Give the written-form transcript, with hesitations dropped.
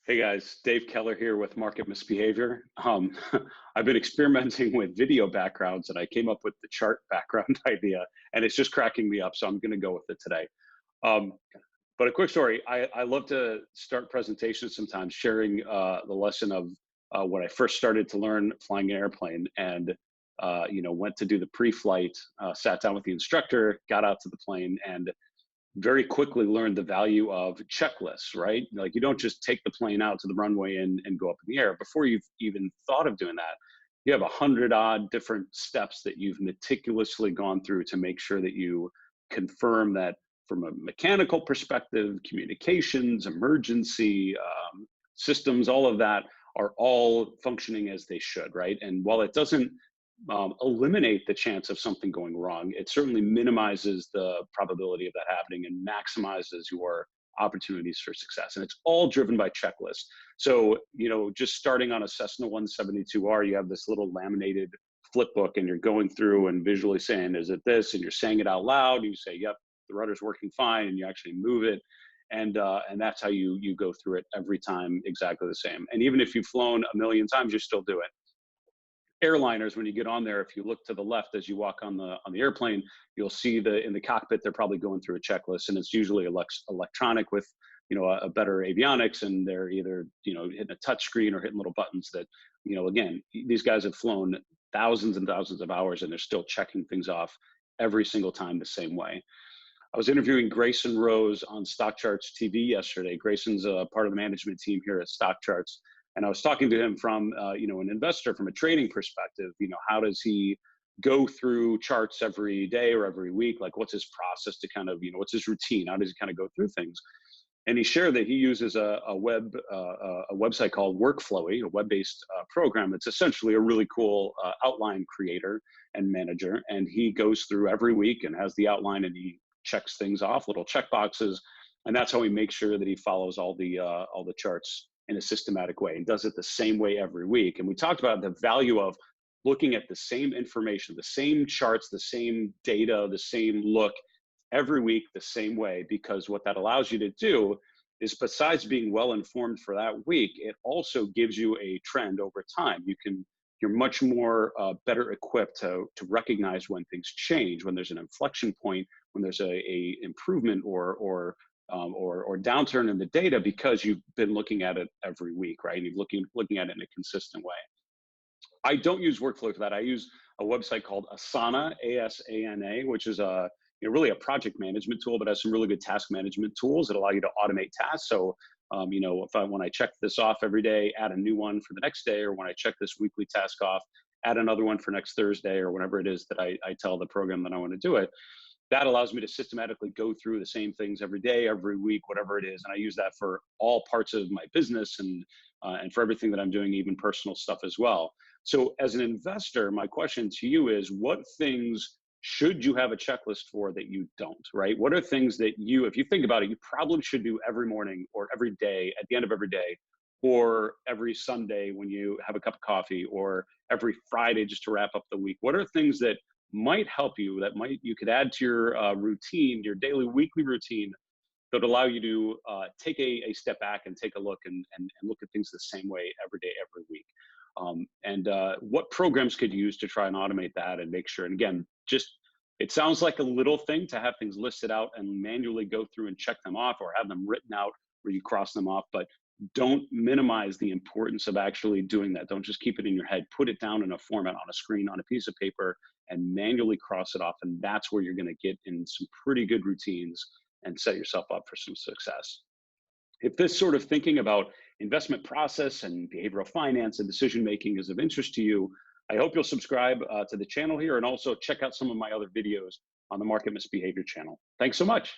Hey guys, Dave Keller here with Market Misbehavior. I've been experimenting with video backgrounds and I came up with the chart background idea and it's just cracking me up. So I'm going to go with it today. Um, but a quick story, I love to start presentations sometimes sharing the lesson of when I first started to learn flying an airplane and went to do the pre-flight, sat down with the instructor, got out to the plane and very quickly learned the value of checklists, right? Like you don't just take the plane out to the runway and go up in the air. Before you've even thought of doing that, you have 100 odd different steps that you've meticulously gone through to make sure that you confirm that from a mechanical perspective, communications, emergency, systems, all of that are all functioning as they should, right? And while it doesn't eliminate the chance of something going wrong, it certainly minimizes the probability of that happening and maximizes your opportunities for success. And it's all driven by checklists. So, just starting on a Cessna 172R, you have this little laminated flip book and you're going through and visually saying, is it this? And you're saying it out loud. You say, yep, the rudder's working fine. And you actually move it. And that's how you go through it every time exactly the same. And even if you've flown a million times, you still do it. Airliners, when you get on there, if you look to the left as you walk on the airplane, you'll see in the cockpit they're probably going through a checklist, and it's usually electronic with a better avionics, and they're either hitting a touch screen or hitting little buttons that again, these guys have flown thousands and thousands of hours and they're still checking things off every single time the same way. I was interviewing Grayson Rose on Stock Charts TV yesterday. Grayson's a part of the management team here at Stock Charts. And I was talking to him from, an investor, from a trading perspective. How does he go through charts every day or every week? Like, what's his process to kind of, what's his routine? How does he kind of go through things? And he shared that he uses a website called Workflowy, a web-based program. It's essentially a really cool outline creator and manager. And he goes through every week and has the outline and he checks things off, little check boxes. And that's how he makes sure that he follows all the charts in a systematic way and does it the same way every week. And we talked about the value of looking at the same information, the same charts, the same data, the same look every week the same way, because what that allows you to do is, besides being well informed for that week, it also gives you a trend over time. You're much more better equipped to recognize when things change, when there's an inflection point, when there's a improvement or downturn in the data, because you've been looking at it every week, right? And you're looking at it in a consistent way. I don't use Workflow for that. I use a website called Asana, ASANA, which is really a project management tool, but has some really good task management tools that allow you to automate tasks. So, when I check this off every day, add a new one for the next day, or when I check this weekly task off, add another one for next Thursday, or whenever it is that I tell the program that I want to do it. That allows me to systematically go through the same things every day, every week, whatever it is. And I use that for all parts of my business and for everything that I'm doing, even personal stuff as well. So as an investor, my question to you is, what things should you have a checklist for that you don't, right? What are things that if you think about it, you probably should do every morning or every day, at the end of every day, or every Sunday when you have a cup of coffee, or every Friday just to wrap up the week? What are things that might help you, that you could add to your routine, your daily, weekly routine, that allow you to take a step back and take a look and look at things the same way every day, every week? What programs could you use to try and automate that and make sure? And again, it sounds like a little thing to have things listed out and manually go through and check them off, or have them written out where you cross them off, but don't minimize the importance of actually doing that. Don't just keep it in your head. Put it down in a format, on a screen, on a piece of paper, and manually cross it off. And that's where you're going to get in some pretty good routines and set yourself up for some success. If this sort of thinking about investment process and behavioral finance and decision making is of interest to you, I hope you'll subscribe to the channel here, and also check out some of my other videos on the Market Misbehavior channel. Thanks so much.